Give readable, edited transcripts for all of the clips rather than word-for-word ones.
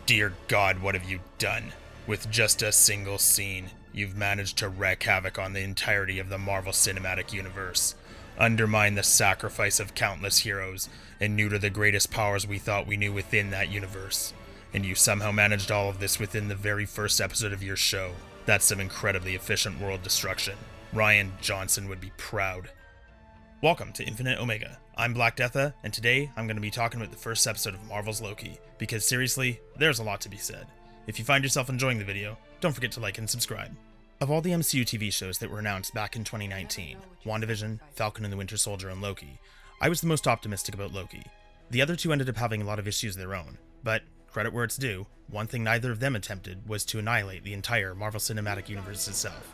Dear God, what have you done? With just a single scene, you've managed to wreak havoc on the entirety of the Marvel Cinematic Universe, undermine the sacrifice of countless heroes, and neuter the greatest powers we thought we knew within that universe. And you somehow managed all of this within the very first episode of your show. That's some incredibly efficient world destruction. Rian Johnson would be proud. Welcome to Infinite Omega. I'm Black Deatha, and today I'm going to be talking about the first episode of Marvel's Loki, because seriously, there's a lot to be said. If you find yourself enjoying the video, don't forget to like and subscribe. Of all the MCU TV shows that were announced back in 2019, WandaVision, Falcon and the Winter Soldier, and Loki, I was the most optimistic about Loki. The other two ended up having a lot of issues of their own, but credit where it's due, one thing neither of them attempted was to annihilate the entire Marvel Cinematic Universe itself.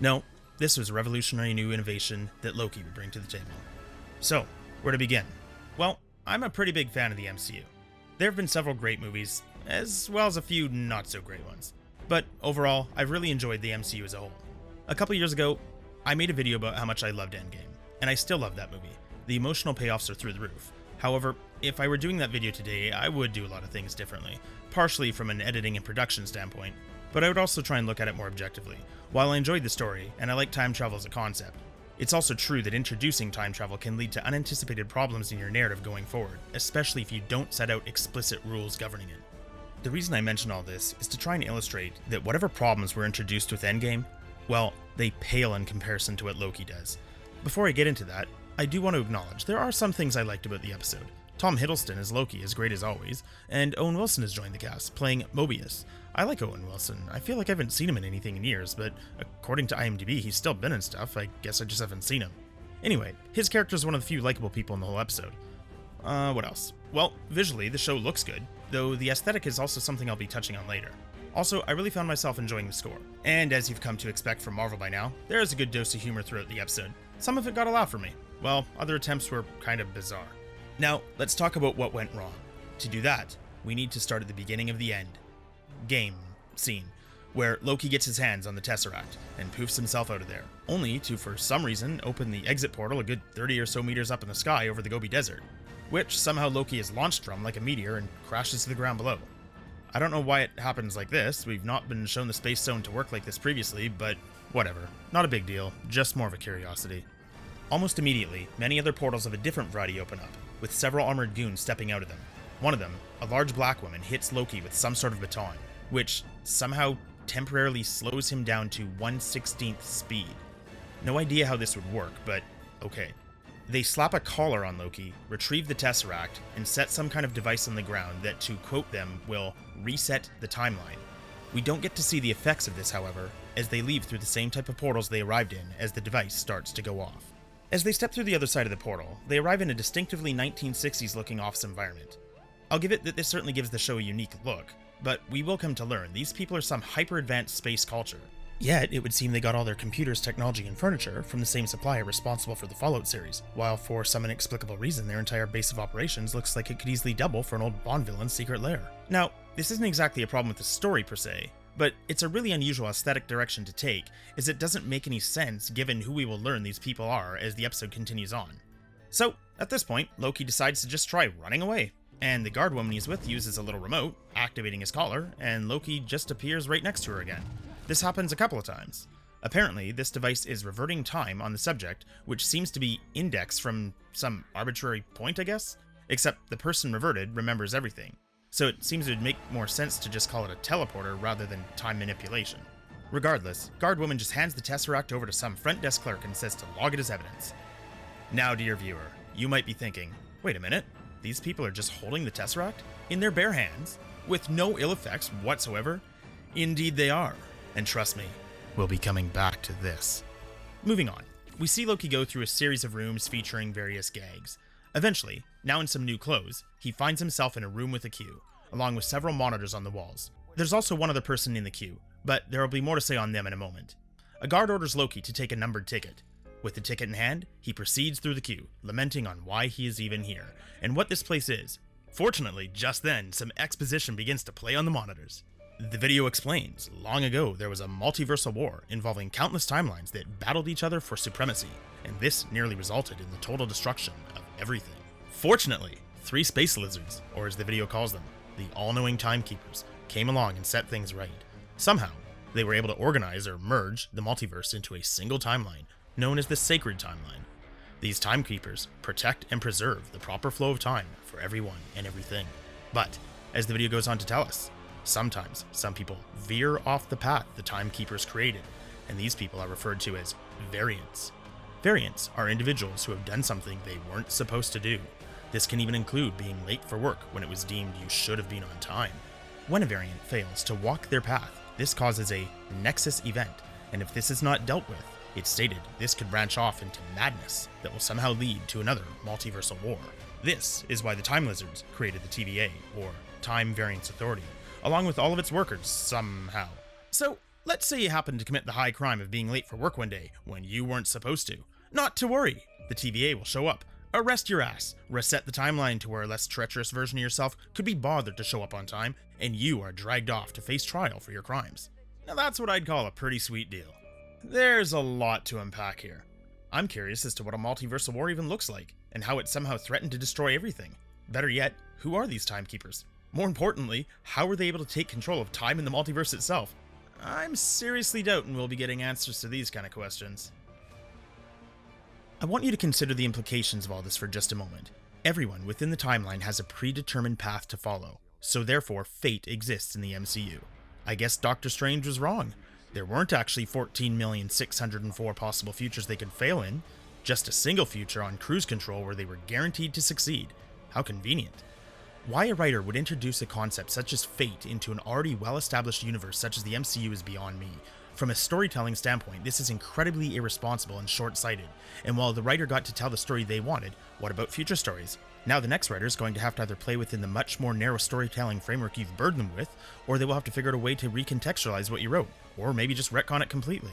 No, this was a revolutionary new innovation that Loki would bring to the table. So, where to begin? Well, I'm a pretty big fan of the MCU. There have been several great movies, as well as a few not so great ones. But overall, I've really enjoyed the MCU as a whole. A couple years ago, I made a video about how much I loved Endgame, and I still love that movie. The emotional payoffs are through the roof. However, if I were doing that video today, I would do a lot of things differently, partially from an editing and production standpoint, but I would also try and look at it more objectively. While I enjoyed the story, and I like time travel as a concept, it's also true that introducing time travel can lead to unanticipated problems in your narrative going forward, especially if you don't set out explicit rules governing it. The reason I mention all this is to try and illustrate that whatever problems were introduced with Endgame, well, they pale in comparison to what Loki does. Before I get into that, I do want to acknowledge there are some things I liked about the episode. Tom Hiddleston as Loki is great as always, and Owen Wilson has joined the cast, playing Mobius. I like Owen Wilson. I feel like I haven't seen him in anything in years, but according to IMDb, he's still been in stuff. I guess I just haven't seen him. Anyway, his character is one of the few likable people in the whole episode. What else? Well, visually, the show looks good, though the aesthetic is also something I'll be touching on later. Also, I really found myself enjoying the score. And as you've come to expect from Marvel by now, there is a good dose of humor throughout the episode. Some of it got a laugh from me, while other attempts were kind of bizarre. Now, let's talk about what went wrong. To do that, we need to start at the beginning of the end. Game scene, where Loki gets his hands on the Tesseract and poofs himself out of there, only to, for some reason, open the exit portal a good 30 or so meters up in the sky over the Gobi Desert, which somehow Loki is launched from like a meteor and crashes to the ground below. I don't know why it happens like this. We've not been shown the space zone to work like this previously, but whatever. Not a big deal, just more of a curiosity. Almost immediately, many other portals of a different variety open up, with several armored goons stepping out of them. One of them, a large black woman, hits Loki with some sort of baton, which somehow temporarily slows him down to 1/16th speed. No idea how this would work, but okay. They slap a collar on Loki, retrieve the Tesseract, and set some kind of device on the ground that, to quote them, will reset the timeline. We don't get to see the effects of this, however, as they leave through the same type of portals they arrived in as the device starts to go off. As they step through the other side of the portal, they arrive in a distinctively 1960s looking office environment. I'll give it that this certainly gives the show a unique look, but we will come to learn these people are some hyper-advanced space culture. Yet, it would seem they got all their computers, technology, and furniture from the same supplier responsible for the Fallout series, while for some inexplicable reason their entire base of operations looks like it could easily double for an old Bond villain's secret lair. Now, this isn't exactly a problem with the story per se, but it's a really unusual aesthetic direction to take, as it doesn't make any sense given who we will learn these people are as the episode continues on. So, at this point, Loki decides to just try running away, and the guard woman he's with uses a little remote, activating his collar, and Loki just appears right next to her again. This happens a couple of times. Apparently, this device is reverting time on the subject, which seems to be indexed from some arbitrary point, I guess? Except the person reverted remembers everything. So it seems it would make more sense to just call it a teleporter rather than time manipulation. Regardless, Guardwoman just hands the Tesseract over to some front desk clerk and says to log it as evidence. Now, dear viewer, you might be thinking, wait a minute, these people are just holding the Tesseract in their bare hands, with no ill effects whatsoever? Indeed they are, and trust me, we'll be coming back to this. Moving on, we see Loki go through a series of rooms featuring various gags. Eventually, now in some new clothes, he finds himself in a room with a queue, along with several monitors on the walls. There's also one other person in the queue, but there will be more to say on them in a moment. A guard orders Loki to take a numbered ticket. With the ticket in hand, he proceeds through the queue, lamenting on why he is even here, and what this place is. Fortunately, just then, some exposition begins to play on the monitors. The video explains, long ago there was a multiversal war involving countless timelines that battled each other for supremacy, and this nearly resulted in the total destruction of everything. Fortunately, 3 space lizards, or as the video calls them, the all-knowing timekeepers came along and set things right. Somehow, they were able to organize or merge the multiverse into a single timeline, known as the Sacred Timeline. These timekeepers protect and preserve the proper flow of time for everyone and everything. But, as the video goes on to tell us, sometimes some people veer off the path the timekeepers created, and these people are referred to as variants. Variants are individuals who have done something they weren't supposed to do. This can even include being late for work when it was deemed you should have been on time. When a variant fails to walk their path, this causes a nexus event, and if this is not dealt with, it's stated this could branch off into madness that will somehow lead to another multiversal war. This is why the Time Lizards created the TVA, or Time Variance Authority, along with all of its workers somehow. So, let's say you happen to commit the high crime of being late for work one day when you weren't supposed to. Not to worry, the TVA will show up, arrest your ass, reset the timeline to where a less treacherous version of yourself could be bothered to show up on time, and you are dragged off to face trial for your crimes. Now that's what I'd call a pretty sweet deal. There's a lot to unpack here. I'm curious as to what a multiversal war even looks like, and how it somehow threatened to destroy everything. Better yet, who are these timekeepers? More importantly, how were they able to take control of time in the multiverse itself? I'm seriously doubting we'll be getting answers to these kind of questions. I want you to consider the implications of all this for just a moment. Everyone within the timeline has a predetermined path to follow, so therefore fate exists in the MCU. I guess Doctor Strange was wrong. There weren't actually 14,604 possible futures they could fail in, just a single future on cruise control where they were guaranteed to succeed. How convenient. Why a writer would introduce a concept such as fate into an already well-established universe such as the MCU is beyond me. From a storytelling standpoint, this is incredibly irresponsible and short-sighted, and while the writer got to tell the story they wanted, what about future stories? Now the next writer is going to have to either play within the much more narrow storytelling framework you've burdened them with, or they will have to figure out a way to recontextualize what you wrote, or maybe just retcon it completely.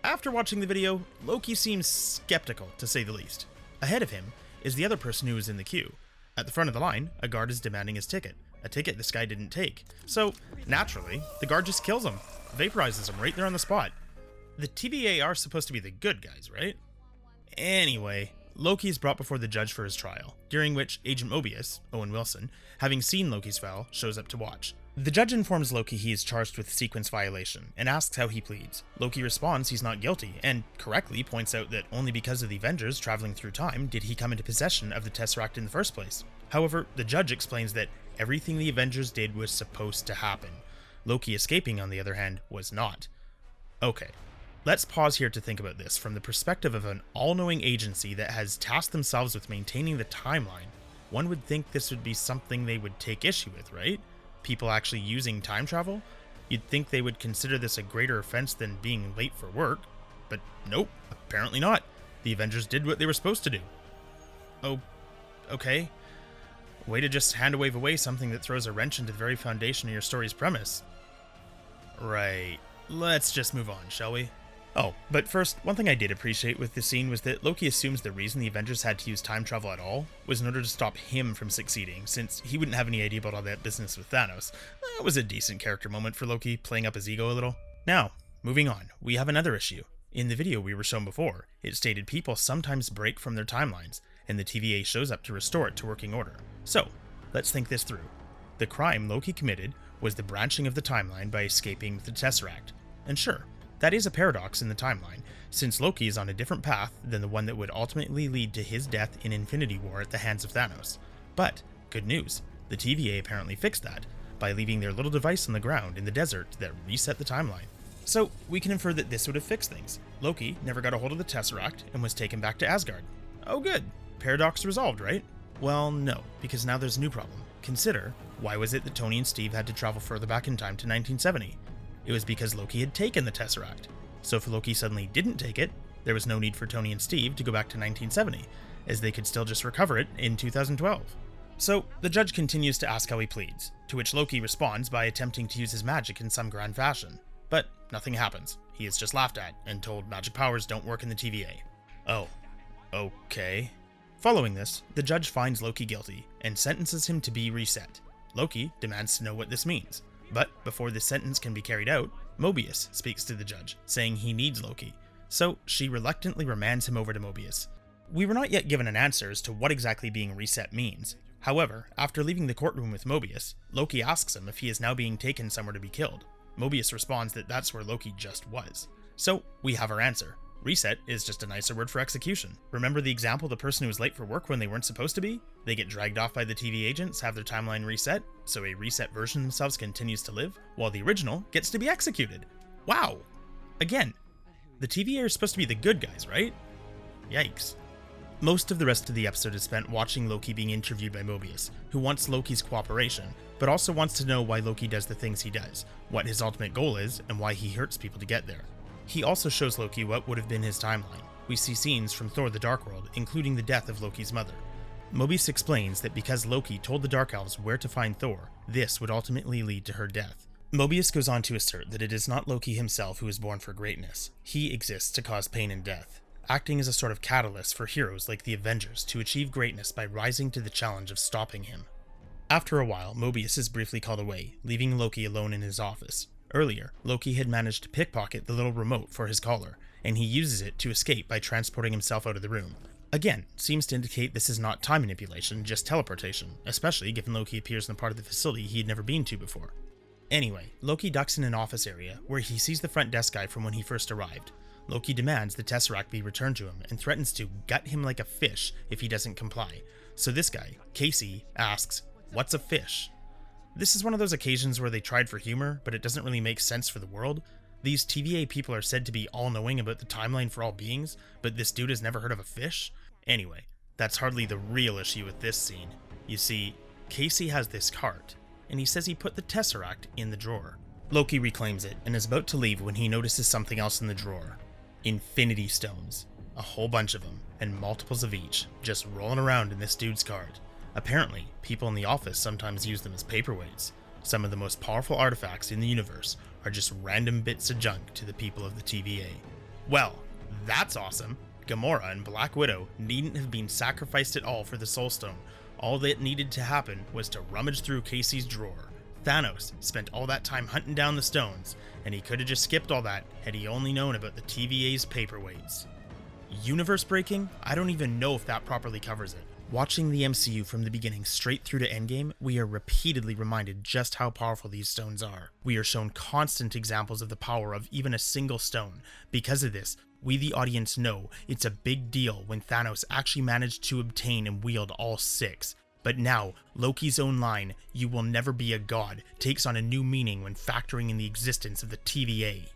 After watching the video, Loki seems skeptical, to say the least. Ahead of him is the other person who is in the queue. At the front of the line, a guard is demanding his ticket, a ticket this guy didn't take. So, naturally, the guard just kills him, vaporizes him right there on the spot. The TVA are supposed to be the good guys, right? Anyway, Loki is brought before the judge for his trial, during which Agent Mobius, Owen Wilson, having seen Loki's file, shows up to watch. The judge informs Loki he is charged with sequence violation, and asks how he pleads. Loki responds he's not guilty, and correctly points out that only because of the Avengers traveling through time did he come into possession of the Tesseract in the first place. However, the judge explains that everything the Avengers did was supposed to happen. Loki escaping, on the other hand, was not. Okay, let's pause here to think about this from the perspective of an all-knowing agency that has tasked themselves with maintaining the timeline. One would think this would be something they would take issue with, right? People actually using time travel? You'd think they would consider this a greater offense than being late for work, but nope, apparently not. The Avengers did what they were supposed to do. Oh, okay. Way to just hand-wave away something that throws a wrench into the very foundation of your story's premise. Right, let's just move on, shall we? Oh, but first, one thing I did appreciate with this scene was that Loki assumes the reason the Avengers had to use time travel at all was in order to stop him from succeeding, since he wouldn't have any idea about all that business with Thanos. That was a decent character moment for Loki, playing up his ego a little. Now, moving on, we have another issue. In the video we were shown before, it stated people sometimes break from their timelines, and the TVA shows up to restore it to working order. So, let's think this through. The crime Loki committed was the branching of the timeline by escaping with the Tesseract. And sure, that is a paradox in the timeline, since Loki is on a different path than the one that would ultimately lead to his death in Infinity War at the hands of Thanos. But, good news, the TVA apparently fixed that by leaving their little device on the ground in the desert that reset the timeline. So, we can infer that this would have fixed things. Loki never got a hold of the Tesseract and was taken back to Asgard. Oh good, paradox resolved, right? Well, no, because now there's a new problem. Consider, why was it that Tony and Steve had to travel further back in time to 1970? It was because Loki had taken the Tesseract. So if Loki suddenly didn't take it, there was no need for Tony and Steve to go back to 1970, as they could still just recover it in 2012. So the judge continues to ask how he pleads, to which Loki responds by attempting to use his magic in some grand fashion. But nothing happens. He is just laughed at and told magic powers don't work in the TVA. Oh, okay. Following this, the judge finds Loki guilty and sentences him to be reset. Loki demands to know what this means. But before this sentence can be carried out, Mobius speaks to the judge, saying he needs Loki, so she reluctantly remands him over to Mobius. We were not yet given an answer as to what exactly being reset means. However, after leaving the courtroom with Mobius, Loki asks him if he is now being taken somewhere to be killed. Mobius responds that that's where Loki just was. So, we have our answer. Reset is just a nicer word for execution. Remember the example of the person who was late for work when they weren't supposed to be? They get dragged off by the TV agents, have their timeline reset, so a reset version of themselves continues to live, while the original gets to be executed. Wow! Again, the TVA are supposed to be the good guys, right? Yikes. Most of the rest of the episode is spent watching Loki being interviewed by Mobius, who wants Loki's cooperation, but also wants to know why Loki does the things he does, what his ultimate goal is, and why he hurts people to get there. He also shows Loki what would have been his timeline. We see scenes from Thor the Dark World, including the death of Loki's mother. Mobius explains that because Loki told the Dark Elves where to find Thor, this would ultimately lead to her death. Mobius goes on to assert that it is not Loki himself who is born for greatness. He exists to cause pain and death, acting as a sort of catalyst for heroes like the Avengers to achieve greatness by rising to the challenge of stopping him. After a while, Mobius is briefly called away, leaving Loki alone in his office. Earlier, Loki had managed to pickpocket the little remote for his collar, and he uses it to escape by transporting himself out of the room. Again, seems to indicate this is not time manipulation, just teleportation, especially given Loki appears in a part of the facility he had never been to before. Anyway, Loki ducks in an office area, where he sees the front desk guy from when he first arrived. Loki demands the Tesseract be returned to him, and threatens to gut him like a fish if he doesn't comply. So this guy, Casey, asks, "What's a fish?" This is one of those occasions where they tried for humor, but it doesn't really make sense for the world. These TVA people are said to be all-knowing about the timeline for all beings, but this dude has never heard of a fish? Anyway, that's hardly the real issue with this scene. You see, Casey has this cart, and he says he put the Tesseract in the drawer. Loki reclaims it, and is about to leave when he notices something else in the drawer. Infinity Stones. A whole bunch of them, and multiples of each, just rolling around in this dude's cart. Apparently, people in the office sometimes use them as paperweights. Some of the most powerful artifacts in the universe are just random bits of junk to the people of the TVA. Well, that's awesome! Gamora and Black Widow needn't have been sacrificed at all for the Soul Stone. All that needed to happen was to rummage through Casey's drawer. Thanos spent all that time hunting down the stones, and he could have just skipped all that had he only known about the TVA's paperweights. Universe breaking? I don't even know if that properly covers it. Watching the MCU from the beginning straight through to Endgame, we are repeatedly reminded just how powerful these stones are. We are shown constant examples of the power of even a single stone. Because of this, we the audience know it's a big deal when Thanos actually managed to obtain and wield all 6. But now, Loki's own line, "You will never be a god," takes on a new meaning when factoring in the existence of the TVA.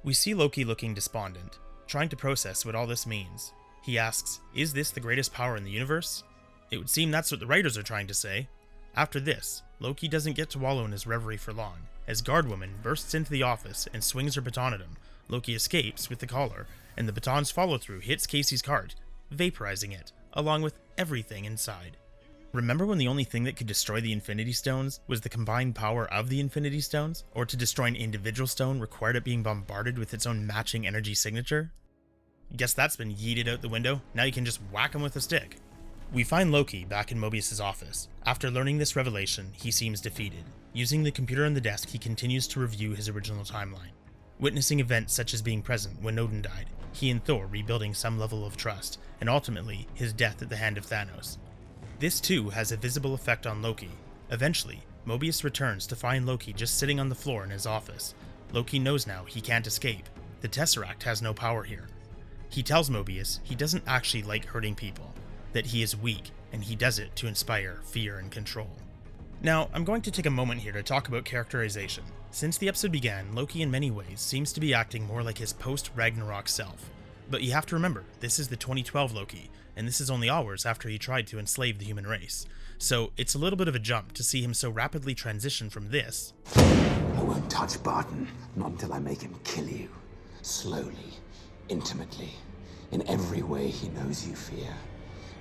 We see Loki looking despondent, trying to process what all this means. He asks, is this the greatest power in the universe? It would seem that's what the writers are trying to say. After this, Loki doesn't get to wallow in his reverie for long. As Guardwoman bursts into the office and swings her baton at him, Loki escapes with the collar, and the baton's follow-through hits Casey's cart, vaporizing it, along with everything inside. Remember when the only thing that could destroy the Infinity Stones was the combined power of the Infinity Stones? Or to destroy an individual stone required it being bombarded with its own matching energy signature? Guess that's been yeeted out the window. Now you can just whack him with a stick. We find Loki back in Mobius' office. After learning this revelation, he seems defeated. Using the computer on the desk, he continues to review his original timeline. Witnessing events such as being present when Odin died, he and Thor rebuilding some level of trust, and ultimately, his death at the hand of Thanos. This too has a visible effect on Loki. Eventually, Mobius returns to find Loki just sitting on the floor in his office. Loki knows now he can't escape. The Tesseract has no power here. He tells Mobius he doesn't actually like hurting people, that he is weak, and he does it to inspire fear and control. Now, I'm going to take a moment here to talk about characterization. Since the episode began, Loki in many ways seems to be acting more like his post-Ragnarok self. But you have to remember, this is the 2012 Loki, and this is only hours after he tried to enslave the human race. So it's a little bit of a jump to see him so rapidly transition from this. I won't touch Barton, not until I make him kill you. Slowly, intimately, in every way he knows you fear.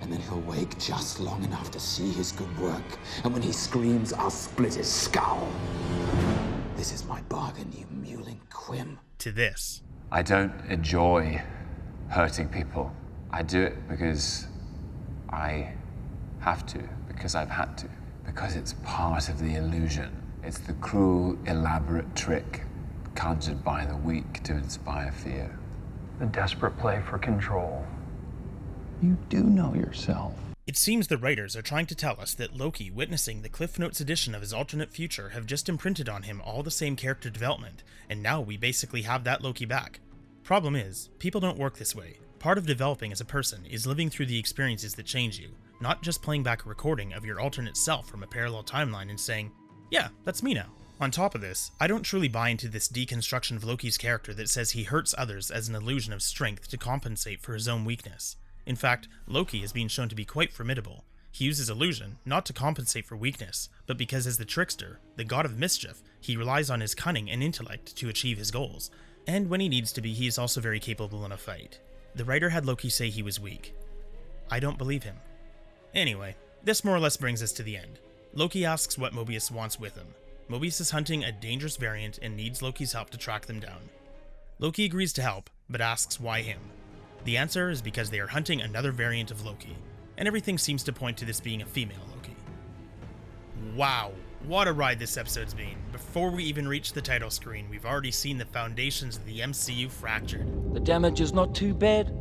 And then he'll wake just long enough to see his good work. And when he screams, I'll split his skull. This is my bargain, you mewling quim. To this. I don't enjoy hurting people. I do it because I have to, because I've had to, because it's part of the illusion. It's the cruel, elaborate trick conjured by the weak to inspire fear. The desperate play for control. You do know yourself. It seems the writers are trying to tell us that Loki, witnessing the Cliff Notes edition of his alternate future, have just imprinted on him all the same character development, and now we basically have that Loki back. Problem is, people don't work this way. Part of developing as a person is living through the experiences that change you, not just playing back a recording of your alternate self from a parallel timeline and saying, yeah, that's me now. On top of this, I don't truly buy into this deconstruction of Loki's character that says he hurts others as an illusion of strength to compensate for his own weakness. In fact, Loki is being shown to be quite formidable. He uses illusion not to compensate for weakness, but because as the trickster, the god of mischief, he relies on his cunning and intellect to achieve his goals. And when he needs to be, he is also very capable in a fight. The writer had Loki say he was weak. I don't believe him. Anyway, this more or less brings us to the end. Loki asks what Mobius wants with him. Mobius is hunting a dangerous variant and needs Loki's help to track them down. Loki agrees to help, but asks why him. The answer is because they are hunting another variant of Loki, and everything seems to point to this being a female Loki. Wow, what a ride this episode's been. Before we even reach the title screen, we've already seen the foundations of the MCU fractured. The damage is not too bad.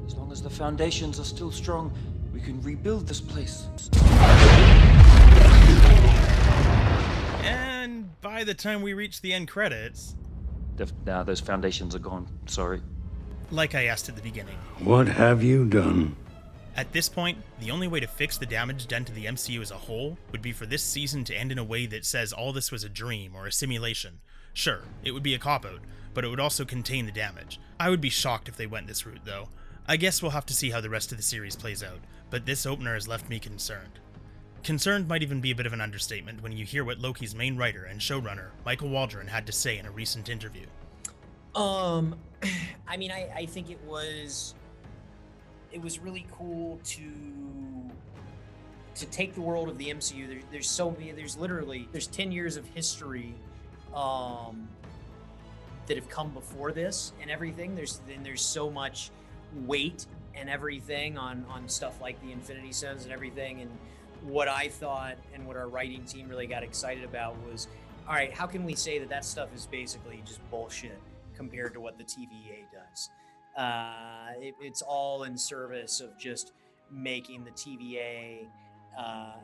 As long as the foundations are still strong, we can rebuild this place. And by the time we reach the end credits... Now those foundations are gone, sorry. Like I asked at the beginning. What have you done? At this point, the only way to fix the damage done to the MCU as a whole would be for this season to end in a way that says all this was a dream or a simulation. Sure, it would be a cop-out, but it would also contain the damage. I would be shocked if they went this route though. I guess we'll have to see how the rest of the series plays out, but this opener has left me concerned. Concerned might even be a bit of an understatement when you hear what Loki's main writer and showrunner, Michael Waldron, had to say in a recent interview. I mean, I think it was really cool to take the world of the MCU. There's 10 years of history that have come before this and everything. There's so much weight and everything on stuff like the Infinity Stones and everything. And what I thought and what our writing team really got excited about was, all right, how can we say that stuff is basically just bullshit compared to what the TVA does? It's all in service of just making the TVA,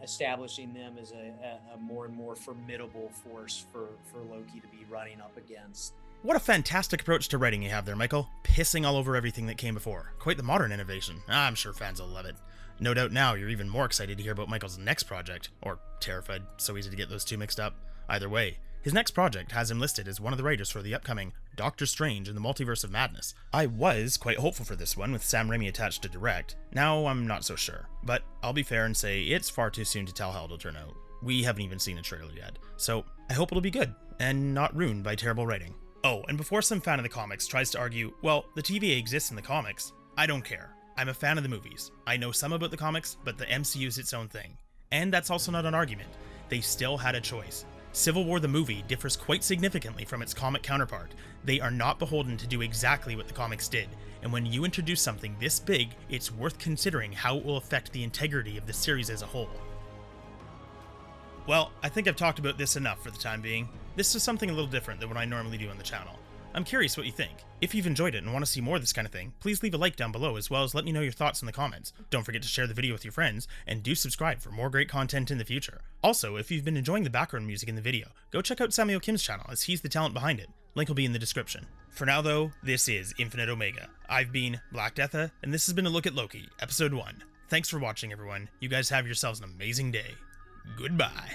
establishing them as a more and more formidable force for Loki to be running up against. What a fantastic approach to writing you have there, Michael. Pissing all over everything that came before. Quite the modern innovation. I'm sure fans will love it. No doubt now you're even more excited to hear about Michael's next project. Or terrified, so easy to get those two mixed up. Either way, his next project has him listed as one of the writers for the upcoming Doctor Strange in the Multiverse of Madness. I was quite hopeful for this one with Sam Raimi attached to direct. Now I'm not so sure, but I'll be fair and say it's far too soon to tell how it'll turn out. We haven't even seen a trailer yet, so I hope it'll be good, and not ruined by terrible writing. Oh, and before some fan of the comics tries to argue, well, the TVA exists in the comics, I don't care. I'm a fan of the movies. I know some about the comics, but the MCU is its own thing. And that's also not an argument. They still had a choice. Civil War the movie differs quite significantly from its comic counterpart. They are not beholden to do exactly what the comics did, and when you introduce something this big, it's worth considering how it will affect the integrity of the series as a whole. Well, I think I've talked about this enough for the time being. This is something a little different than what I normally do on the channel. I'm curious what you think. If you've enjoyed it and want to see more of this kind of thing, please leave a like down below as well as let me know your thoughts in the comments. Don't forget to share the video with your friends, and do subscribe for more great content in the future. Also, if you've been enjoying the background music in the video, go check out Samuel Kim's channel as he's the talent behind it. Link will be in the description. For now though, this is Infinite Omega. I've been Black Deatha, and this has been a look at Loki, Episode 1. Thanks for watching everyone. You guys have yourselves an amazing day. Goodbye.